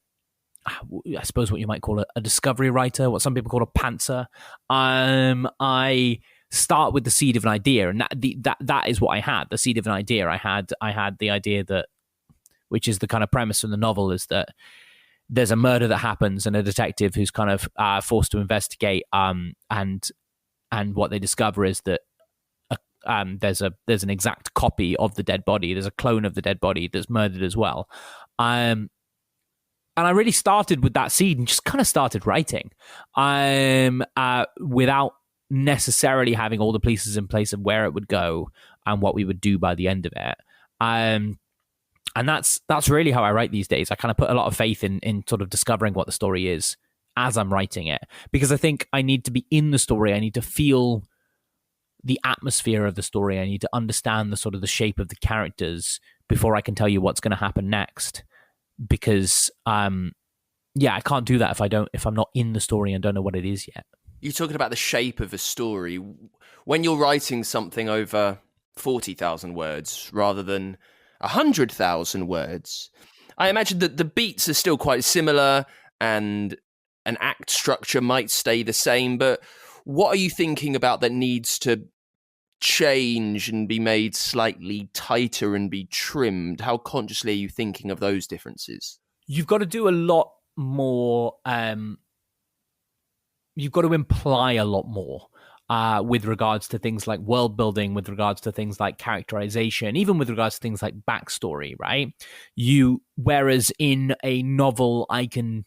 suppose what you might call a discovery writer, what some people call a pantser. I start with the seed of an idea, and that is what I had. The seed of an idea. I had the idea that, which is the kind of premise of the novel, is that there's a murder that happens, and a detective who's kind of forced to investigate. And what they discover is that there's an exact copy of the dead body. There's a clone of the dead body that's murdered as well. And I really started with that seed and just kind of started writing, without necessarily having all the pieces in place of where it would go and what we would do by the end of it. And that's really how I write these days. I kind of put a lot of faith in sort of discovering what the story is as I'm writing it, because I think I need to be in the story. I need to feel the atmosphere of the story. I need to understand the sort of the shape of the characters before I can tell you what's going to happen next. Because I can't do that if I'm not in the story and don't know what it is yet. You're talking about the shape of a story. When you're writing something over 40,000 words rather than 100,000 words, I imagine that the beats are still quite similar and an act structure might stay the same, but what are you thinking about that needs to change and be made slightly tighter and be trimmed? How consciously are you thinking of those differences? You've got to do a lot more. You've got to imply a lot more with regards to things like world building, with regards to things like characterization, even with regards to things like backstory, right? Whereas in a novel, I can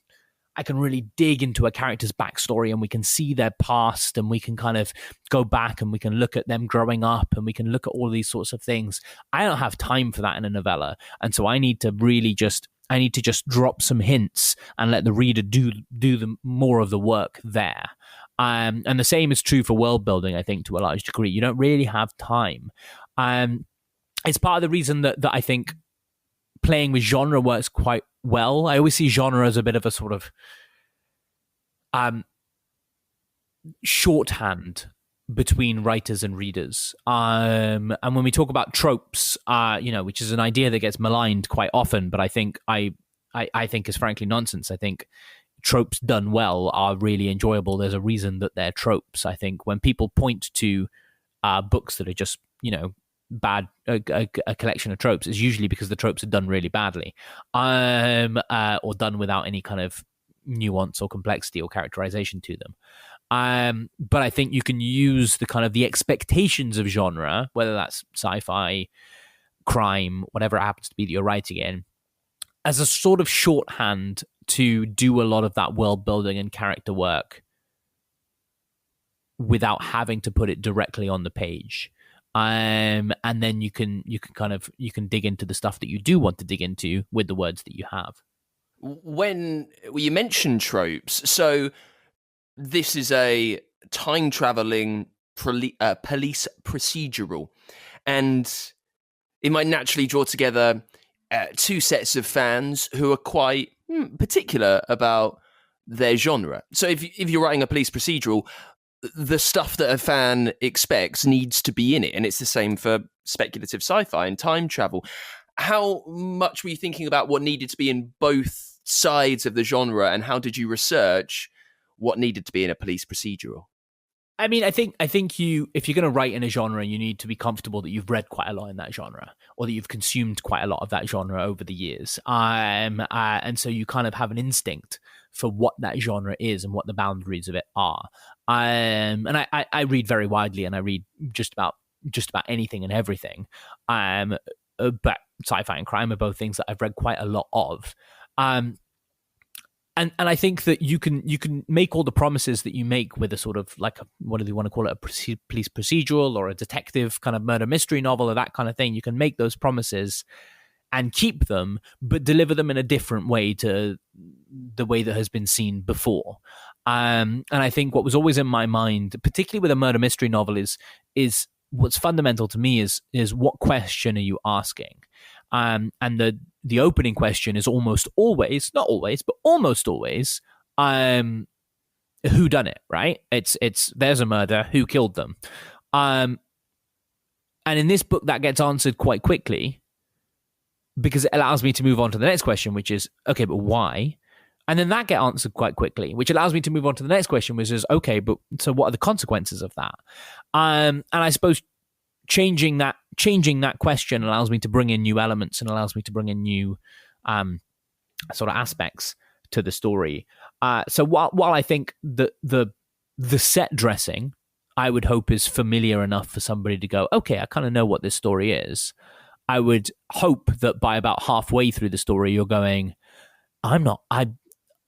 really dig into a character's backstory, and we can see their past, and we can kind of go back and we can look at them growing up, and we can look at all these sorts of things. I don't have time for that in a novella. And so I need to just drop some hints and let the reader do the more of the work there. And the same is true for world building, I think, to a large degree. You don't really have time. It's part of the reason that I think playing with genre works quite well. I always see genre as a bit of a sort of shorthand between writers and readers. And when we talk about tropes, which is an idea that gets maligned quite often, but I think I think is frankly nonsense. I think tropes done well are really enjoyable. There's a reason that they're tropes. I think when people point to books that are just, bad, a collection of tropes, is usually because the tropes are done really badly, or done without any kind of nuance or complexity or characterization to them. But I think you can use the kind of the expectations of genre, whether that's sci-fi, crime, whatever it happens to be that you're writing in, as a sort of shorthand to do a lot of that world building and character work without having to put it directly on the page. And then you can dig into the stuff that you do want to dig into with the words that you have. When you mentioned tropes, so this is a time-traveling police procedural, and it might naturally draw together two sets of fans who are quite particular about their genre. So if you're writing a police procedural, the stuff that a fan expects needs to be in it, and it's the same for speculative sci-fi and time travel. How much were you thinking about what needed to be in both sides of the genre, and how did you research what needed to be in a police procedural? I mean, I think if you're going to write in a genre, you need to be comfortable that you've read quite a lot in that genre, or that you've consumed quite a lot of that genre over the years. And so you kind of have an instinct for what that genre is and what the boundaries of it are. And I read very widely, and I read just about anything and everything. But sci-fi and crime are both things that I've read quite a lot of. And I think that you can make all the promises that you make with a sort of like what do you want to call it, a police procedural or a detective kind of murder mystery novel or that kind of thing. You can make those promises and keep them, but deliver them in a different way to the way that has been seen before. And I think what was always in my mind, particularly with a murder mystery novel, is what's fundamental to me is what question are you asking? And the opening question is almost always, not always, but almost always, who done it, right? It's there's a murder, who killed them? And in this book, that gets answered quite quickly because it allows me to move on to the next question, which is, okay, but why? And then that get answered quite quickly, which allows me to move on to the next question, which is, okay, but so what are the consequences of that? And I suppose changing that question allows me to bring in new elements and allows me to bring in new sort of aspects to the story. So while I think the set dressing, I would hope, is familiar enough for somebody to go, okay, I kind of know what this story is, I would hope that by about halfway through the story, you're going, I'm not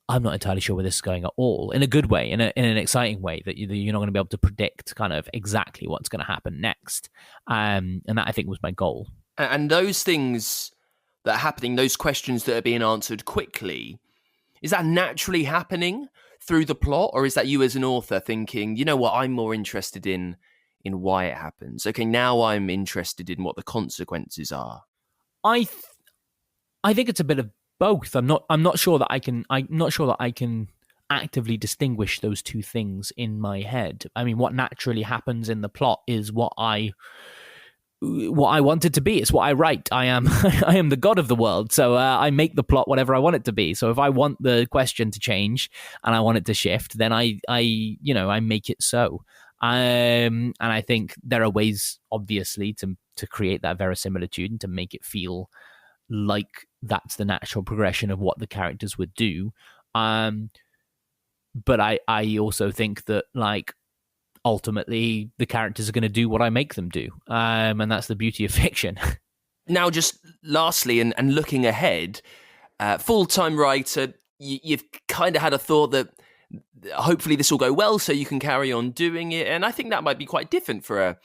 entirely sure where this is going at all, in a good way, in an exciting way, that you're not going to be able to predict kind of exactly what's going to happen next. And that, I think, was my goal. And those things that are happening, those questions that are being answered quickly, is that naturally happening through the plot, or is that you as an author thinking, you know what, I'm more interested in why it happens. Okay, now I'm interested in what the consequences are. I think it's a bit of both. I'm not sure that I can actively distinguish those two things in my head. I mean, what naturally happens in the plot is what I want it to be. It's what I write. I am the god of the world, so I make the plot whatever I want it to be. So if I want the question to change and I want it to shift, then I make it so. And I think there are ways, obviously, to create that verisimilitude and to make it feel like that's the natural progression of what the characters would do. But I also think that, like, ultimately the characters are going to do what I make them do. And that's the beauty of fiction. Now, just lastly, and looking ahead, full-time writer, you've kind of had a thought that hopefully this will go well so you can carry on doing it. And I think that might be quite different for a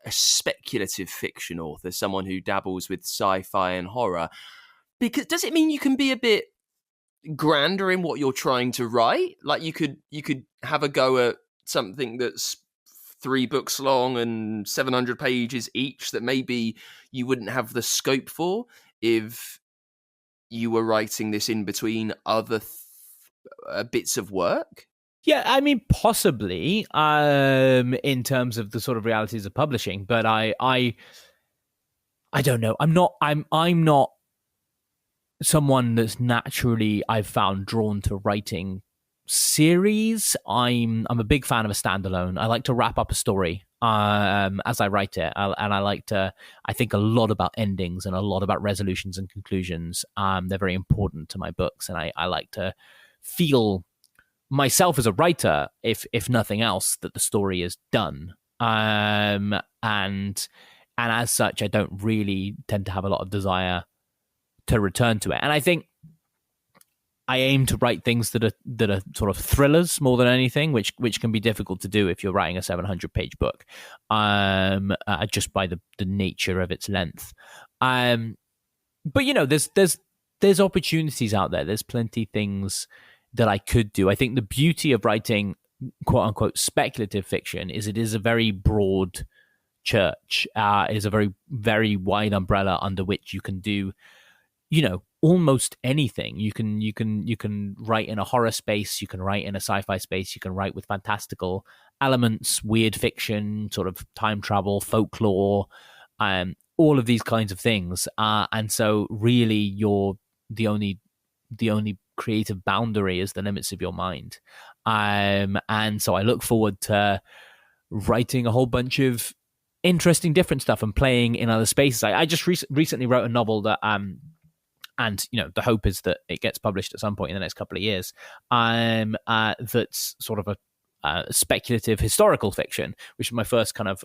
speculative fiction author, someone who dabbles with sci-fi and horror. Because does it mean you can be a bit grander in what you're trying to write? Like you could have a go at something that's 3 books long and 700 pages each that maybe you wouldn't have the scope for if you were writing this in between other bits of work? Yeah, I mean, possibly, in terms of the sort of realities of publishing, but I don't know. I'm not someone that's naturally, I've found, drawn to writing series. I'm a big fan of a standalone. I like to wrap up a story as I write it, and I think a lot about endings and a lot about resolutions and conclusions. They're very important to my books, and I like to feel myself as a writer, if nothing else, that the story is done. And as such, I don't really tend to have a lot of desire to return to it. And I think I aim to write things that are sort of thrillers more than anything, which can be difficult to do if you're writing a 700-page book, just by the nature of its length. But there's opportunities out there. There's plenty of things that I could do. I think the beauty of writing quote unquote speculative fiction is it is a very broad church. It is a very, very wide umbrella under which you can do, almost anything. You can write in a horror space, you can write in a sci-fi space, you can write with fantastical elements, weird fiction, sort of time travel, folklore, all of these kinds of things. And so really you're the only creative boundary is the limits of your mind. And so I look forward to writing a whole bunch of interesting different stuff and playing in other spaces. I just recently wrote a novel that and the hope is that it gets published at some point in the next couple of years. That's sort of a speculative historical fiction, which is my first kind of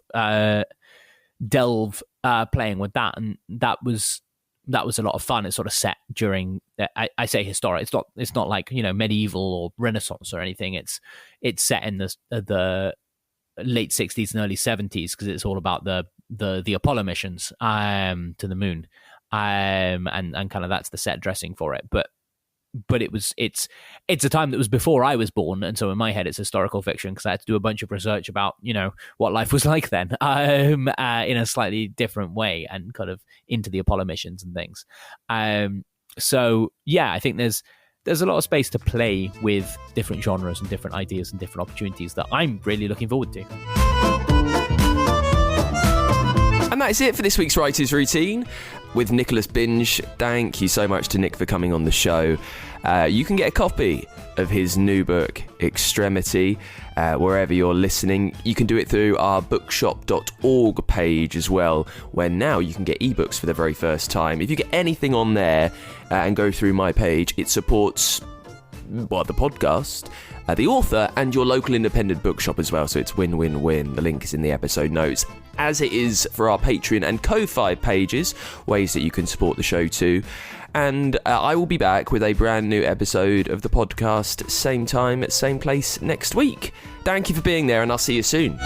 delve playing with that, and that was a lot of fun. It's sort of set during I say historic. It's not like medieval or Renaissance or anything. It's set in the late 60s and early 70s because it's all about the Apollo missions to the moon. And kind of that's the set dressing for it, but it's a time that was before I was born, and so in my head it's historical fiction because I had to do a bunch of research about what life was like then, in a slightly different way and kind of into the Apollo missions and things. So yeah, I think there's a lot of space to play with different genres and different ideas and different opportunities that I'm really looking forward to. And that is it for this week's Writer's Routine with Nicholas Binge. Thank you so much to Nick for coming on the show. You can get a copy of his new book, Extremity, wherever you're listening. You can do it through our bookshop.org page as well, where now you can get ebooks for the very first time. If you get anything on there and go through my page, it supports the podcast, the author, and your local independent bookshop as well. So it's win-win-win. The link is in the episode notes, as it is for our Patreon and Ko-Fi pages, ways that you can support the show too. And I will be back with a brand new episode of the podcast, same time, same place next week. Thank you for being there, and I'll see you soon.